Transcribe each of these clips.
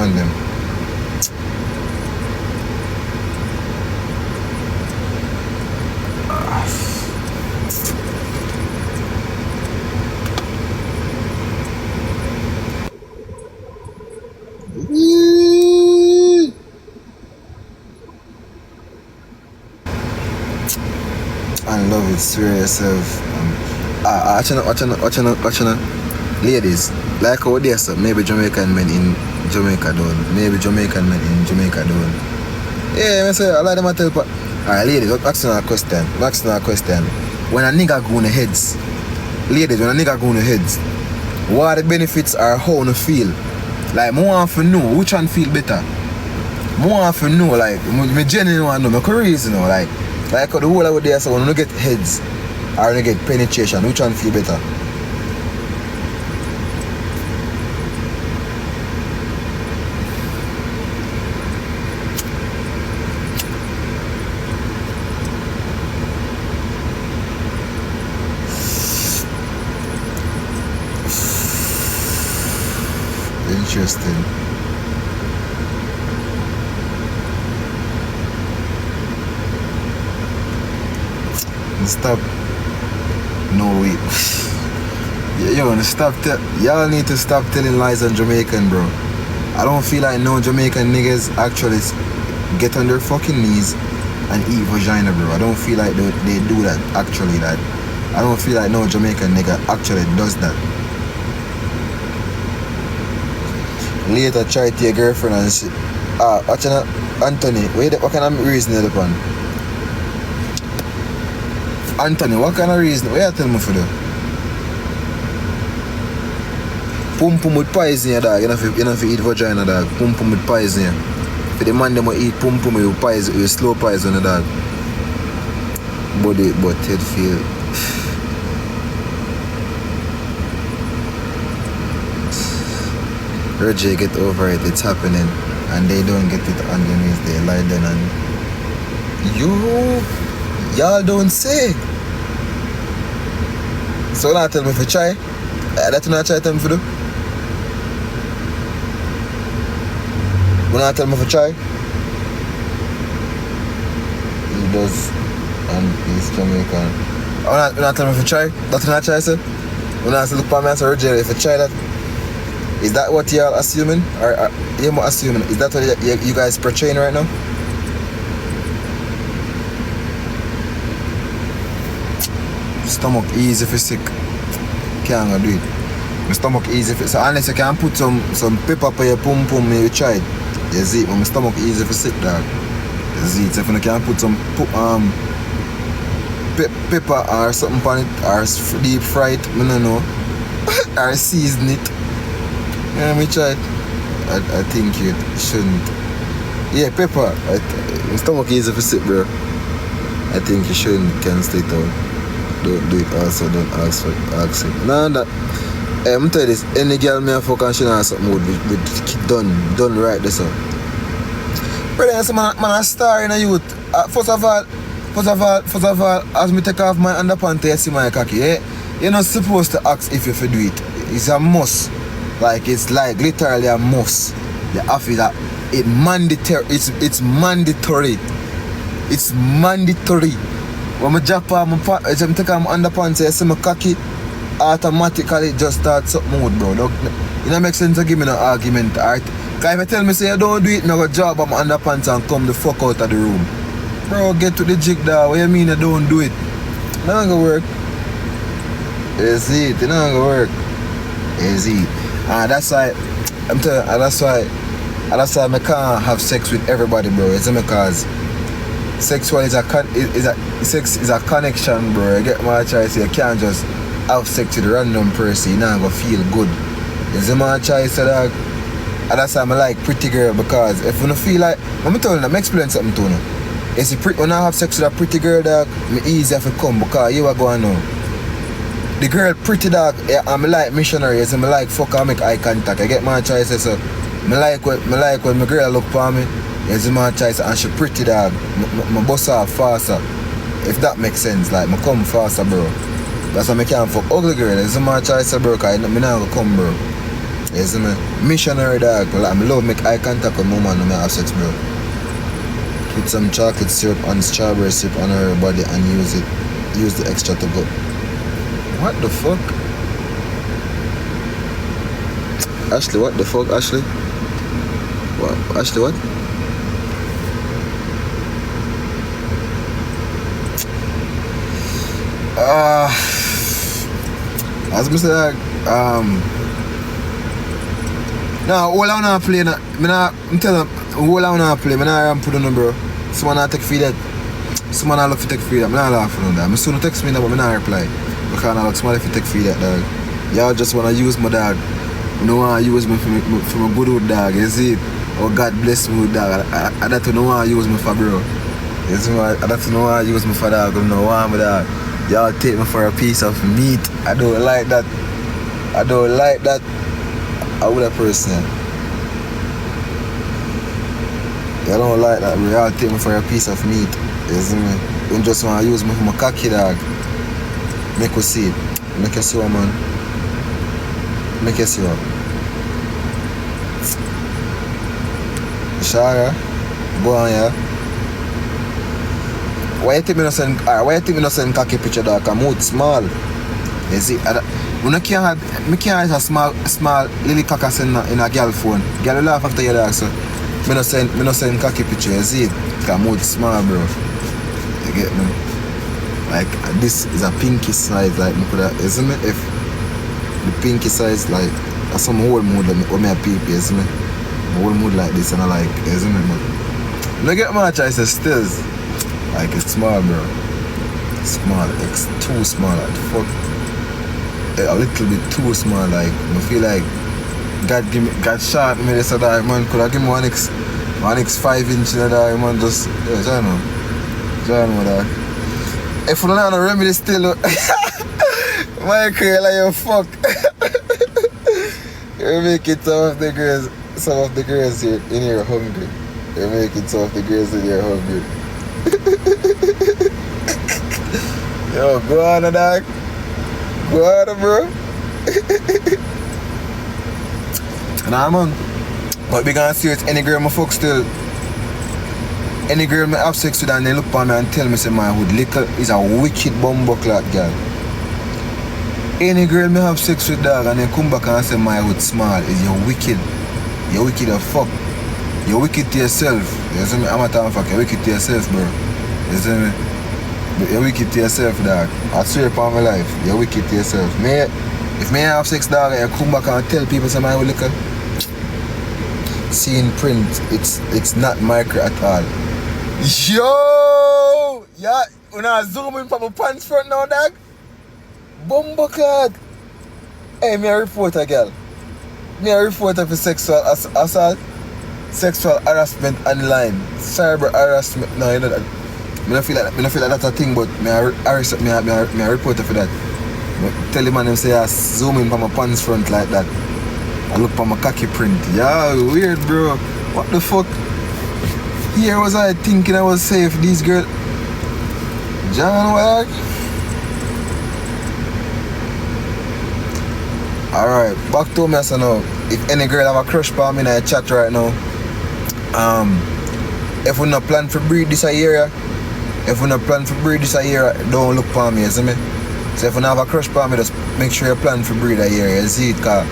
man them. I love it, swear yourself. Watching ladies, like how they say, maybe Jamaican men in Jamaica don't, maybe Jamaican men in Jamaica don't. Yeah, I say, I like them to tell, alright, ladies, asking a question. When a nigga go on the heads, ladies, when a nigga go on the heads, what are the benefits or how you feel? Like, I want to know which one feel better. I want to know, like, I genuinely want to know, my careers, you know, like the whole out there, so when you get heads or when you get penetration, which one feel better? Interesting. Stop. No wait. Y'all need to stop telling lies on Jamaican, bro. I don't feel like no Jamaican niggas actually get on their fucking knees and eat vagina, bro. I don't feel like they do that actually. That I don't feel like no Jamaican nigga actually does that. Later try to your girlfriend and say, watching Anthony, what kind of reason you upon? Anthony, what kind of reason? What you tell me for that? Pum pum with poison, dog. You know if you eat vagina, dog. Pum pum with poison. For the man them will eat pum pum with poison, with slow poison, dog. Body, but head feel. Rojay, get over it. It's happening, and they don't get it underneath. They lie then and y'all don't say. So now tell me if you try. That you not try tell me if you do. You not tell me if you try. He does, and he's Jamaican. You not tell me if you try. That you not try, sir. You not look for me and say Rojay, if you try that. Is that what y'all assuming? Or you're not assuming? Is that what you guys portraying right now? Stomach easy for sick. Can't do it. My stomach easy for so unless you can put some pepper for your pum pum, you try it. You see, but my stomach easy for sick, dog. You see, so if you can put some pepper or something on it, or deep fry it, I don't know, or season it. Yeah, me try it. I think you shouldn't. Yeah, pepper. My stomach easy for sick, bro. I think you shouldn't. Can stay down. Don't do it also, don't ask it. Nah, that. I'm tell you this, any girl me a fuck and she not something with done right this up. Brother, man a star in a youth. First of all, as me take off my underpants, you see my cocky, yeah? You're not supposed to ask if you do it. It's a must. Like it's like literally a must. You have to that it's mandatory. It's mandatory. It's mandatory. When I drop on my take off my underpants, you see my cocky, automatically just start something out, bro. Look, it don't make sense to give me no argument, alright? Because if you tell me say you don't do it, I'm going to drop on my underpants and come the fuck out of the room. Bro, get to the jig, dog. What you mean you don't do it? It's not gonna work. You see it, it's not gonna work. You see it. And that's why I'm telling you, that's why I can't have sex with everybody, bro. It's because sex is a connection, bro. You get my choice. You can't just have sex with a random person. You're not gonna feel good. You see my choice, dog. And that's why I like pretty girl, because if you don't feel like, let me tell you, let me explain something to you. You see, when I have sex with a pretty girl, dog, it's easy to come because you are going on. The girl pretty, dog, I'm like missionary, so I like fuck and make eye contact. I get my choice, so I like when my girl look for me, you see my choice, and she pretty, dog. I bust her faster. If that makes sense, like, I come faster, bro. That's why I can't fuck ugly girl. You see my choice, bro, because I'm not gonna come, bro. You see me? Missionary dog. Well, I'm love make eye contact with my man when I have sex, bro. Put some chocolate syrup and strawberry syrup on her body and use it. Use the extra to go. What the fuck? Ashley, what the fuck, Ashley? What? Ashley, what? As I said, no, all I wanna play, I'm telling you, all I wanna play, I'm not put on them, bro. Someone not take feed that. Someone not look for take feed that. I'm not laughing on that. I'm soon text me that, but I'm not reply. Because I look someone if you take feed that, dog. Y'all just wanna use my dog. You know wanna use me for my good old dog, you see it? Oh, God bless me with dog. I don't know wanna use me for, bro. You see me? I don't know wanna use me for dog. I don't want me dog. Y'all take me for a piece of meat. I don't like that. I don't like that. I would a person. Y'all don't like that, bro. Y'all take me for a piece of meat. You see me? You don't just want to use me for my cocky dog. Make you see it. Make you see what, man. Make you see what. Sure, go on, yeah. Why you think me not send cocky picture, dog? I'm out small. You see, me can't have a small lily cock in a girl phone. Girl will laugh after your dog, so me not send cocky picture, you see it? I'm out small, bro. You get me? Like, this is a pinky size, like, me coulda, you see me? If the pinky size, like, that's some whole mood with me a peep, you see me? My whole mood like this, and I like, you see me, man? Look at my choice, stills. Like, it's small, bro. Small, it's too small, like, fuck. A little bit too small, like, I feel like God shot me this and that, man. Could I give me one X 5 inch in that, man? Just, yeah, I know that. If you don't have a remedy still, my girl, like, you fuck. You're making some of the girls here in here hungry. You're making some of the girls in here hungry. Yo, go on, dog. Go on, bro. Nah, man. But we gonna see it. Any girl me fuck still. Any girl me have sex with and they look at me and tell me say my hood little is a wicked bumbuckler girl. Any girl me have sex with, dog, and they come back and say my hood small is you're wicked. You're wicked as fuck. You're wicked to yourself. You see me? I'm a time fuck. You're wicked to yourself, bro. You see me? You're wicked to yourself, dog. I swear upon my life, you're wicked to yourself. If me have sex, dog, and you come back and tell people say my hood little, see in print, it's not micro at all. Yo! Yeah, when I zoom in from my pants front now, dog. Bumbleclad. Hey, me a reporter, girl. Me a reporter for sexual assault, sexual harassment online, cyber harassment. No, you know that. Me don't feel like that's a thing, but me a reporter for that. Tell the man them say I zoom in from my pants front like that. I look for my cocky print. Yeah, weird, bro. What the fuck? Here was I thinking I was safe. These girls. John Wag. Alright, back to me so now. If any girl have a crush for me in a chat right now, if we not plan for breed this a year, don't look for me, you see me? So if you not have a crush for me, just make sure you plan for breed a year, you see it? Cause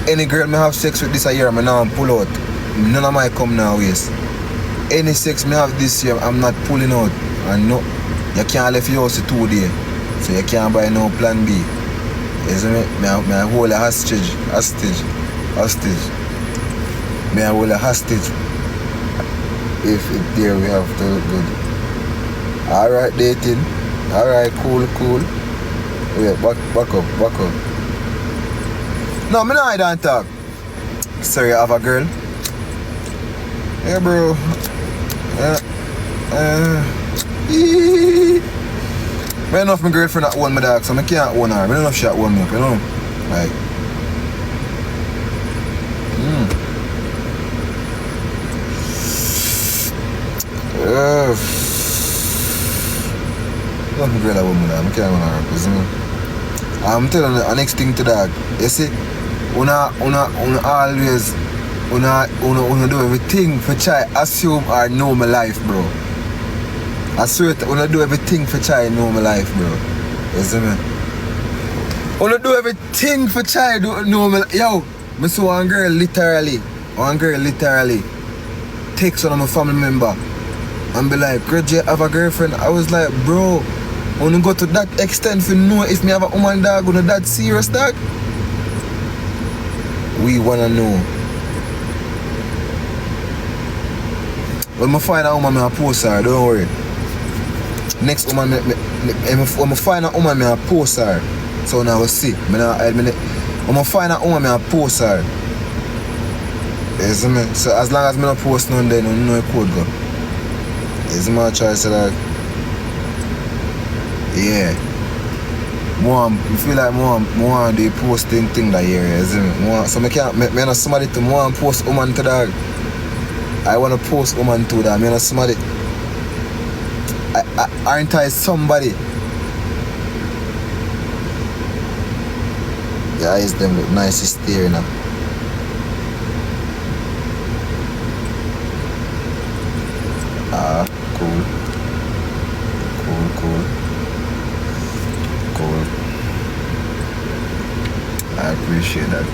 any girl me have sex with this a year, I now pull out. None of my come now waste. Any sex me have this year, I'm not pulling out. And no, you can't leave your house 2 days. So you can't buy no plan B. You see me? I hold a hostage. Me I hold a hostage. If it there we have to look good. Alright, dating. Alright, cool. Wait, back up. No, me not don't talk. Sorry, I have a girl. Yeah, bro. I don't know if my girlfriend at own my dog, so I can't own her. I don't know if she at own me, you know? Like. Not my girl at own my dog, I can't own her. I'm telling you, the next thing to dog, you see? Una always una do everything for try assume or know my life, bro. I swear to una do everything for try know my life, bro. You see me? Una do everything for try know my life. Yo, I saw one girl literally takes one of my family member and be like, Rojay, have a girlfriend? I was like, bro, wanna go to that extent to know if me have a woman dog, wanna that serious dog? We wanna know. When I find a woman, I post her, don't worry. Next woman, when I find a woman, I post her. So now we'll see. When I find a woman, I post her. You see me? So as long as I don't post none, then I know it could go. You see me? I try to say that. Yeah. I feel like more they posting thing that year, you see me? So I can't, I know somebody to more post woman to dog. I want to post woman to that. I know somebody. Aren't I somebody? The eyes them look nice, it's there now. Cool. I appreciate that.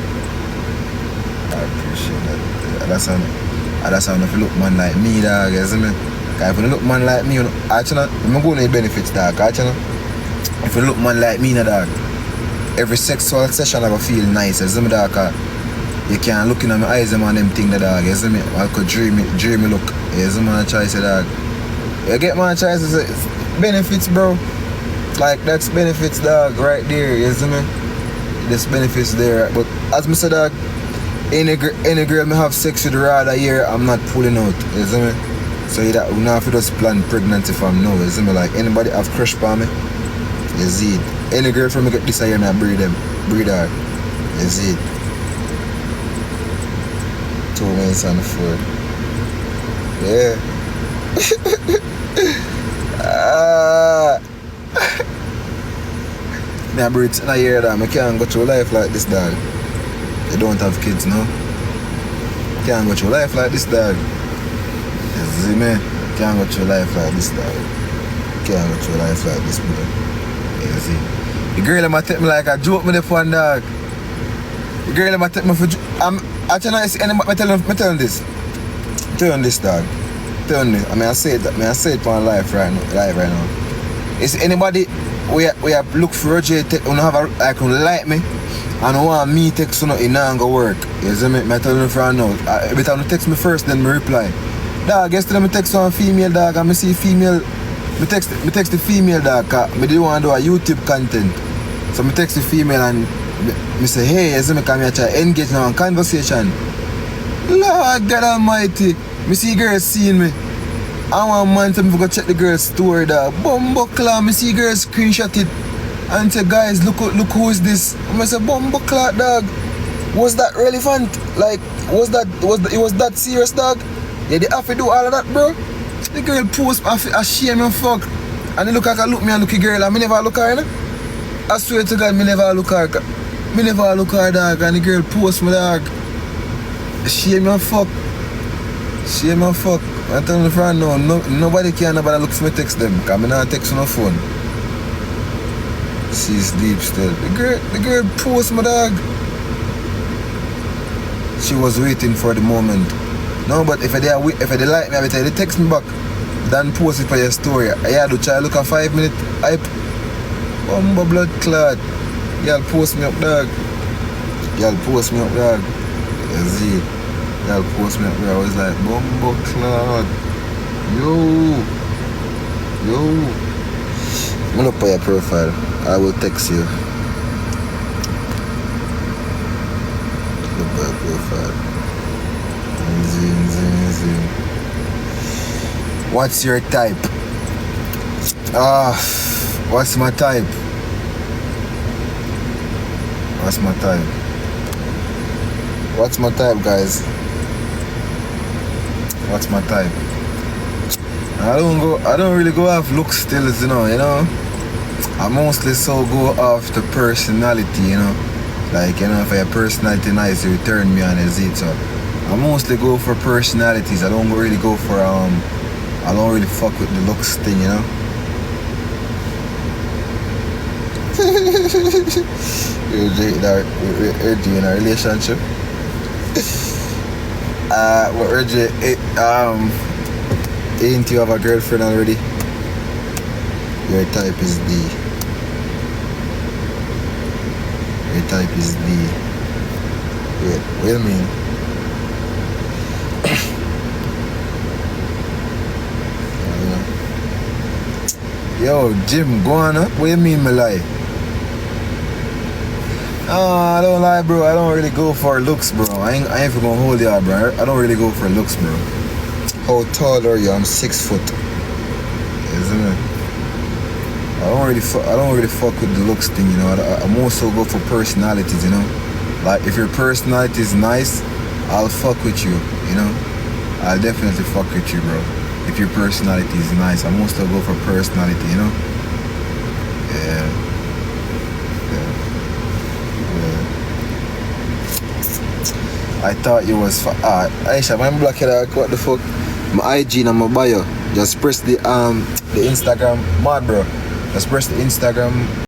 That's how if you look man like me, dog, you see me? Cause if you look man like me, actually, I'm going to benefits, dog, actually. If you look man like me, dog, every sexual session I feel nice, you see me, dog, you can't look in my eyes and them thing, dog, you see me? I could dream look, you see me, I try to say, dog. You get my choice, benefits, bro. Like, that's benefits, dog, right there, you see me? There's benefits there. But as I said, dog, any girl me have sex with rather here, I'm not pulling out, you see me? So you don't have to just plan pregnancy from now, you see me? Like, anybody have crush for me, you see it. Any girl from me get this here, I breed her, you see it. 2 minutes on the foot. Yeah. I breathe in a year that I can't go through life like this, dog. You don't have kids, no? Can't go through life like this, dog. You see me? Can't go through life like this, dog. Can't go through life like this, bro. You see? The girl might take me like a joke me the fun, dog. The girl might take me for I'm actually not see anybody tell this. Tell this, dog. Tell me. I say it for life right now. Is anybody we have look for Rojay have a like like me and want me text you, it not go work. You see me? I tell you for now. Every time you text me first, then me reply. Dog, yesterday I text one female, dog, and I see female. I text the female, dog, cause I didn't want to do a YouTube content. So I text the female and I say, hey, you see me, come here, try engage now in conversation. Lord God Almighty, I see girls seeing me. I want man to go check the girl's story, dog. Bumbuckler, I see girls screenshot it and say, guys, look who is this? I say, Bumbuckler, dog. Was that relevant? Like, was that serious, dog? Yeah, they have to do all of that, bro. The girl post, I shame and fuck. And they look like I look me and look at girl, and me never look at her, you know? I swear to God, me never look at her. Me never look at her, dog, and the girl post me, dog. Shame and fuck. Shame and fuck. I tell my friend no, nobody can nobody look for me text them, because I not text on the phone. She's deep still. The girl post my dog. She was waiting for the moment. No, but if they like me, I will tell you, they text me back. Then post it for your story. I do try look at 5 minutes hype. Bumbo blood clot. Y'all post me up, dog. Y'all post me up, dog. You see? Y'all post me up there. I was like, Bumbo clot. Yo. I'm gonna look for your profile. I will text you. Look for your profile. Easy. What's your type? What's my type? What's my type, guys? What's my type? I don't really go off looks still, you know. I mostly so go off the personality, you know. Like, you know, if your personality nice, you turn me on, is it? So I mostly go for personalities. I don't really go for I don't really fuck with the looks thing, you know. We're in a relationship. Ain't you have a girlfriend already? Your type is D. Your type is D. Wait a minute. Yo, Jim, go on up. What do you mean, me lie? I don't lie, bro. I don't really go for looks, bro. I ain't even gonna hold you out, bro. I don't really go for looks, bro. How tall are you? I'm 6 foot. Isn't it? I don't really fuck with the looks thing, you know. I mostly go for personalities, you know. Like, if your personality is nice, I'll fuck with you, you know. I'll definitely fuck with you, bro. If your personality is nice, I mostly go for personality, you know. Yeah. I thought you was Aisha, I'm block it out. What the fuck? My IG and my bio. Just press the Instagram, mad bro. Just press the Instagram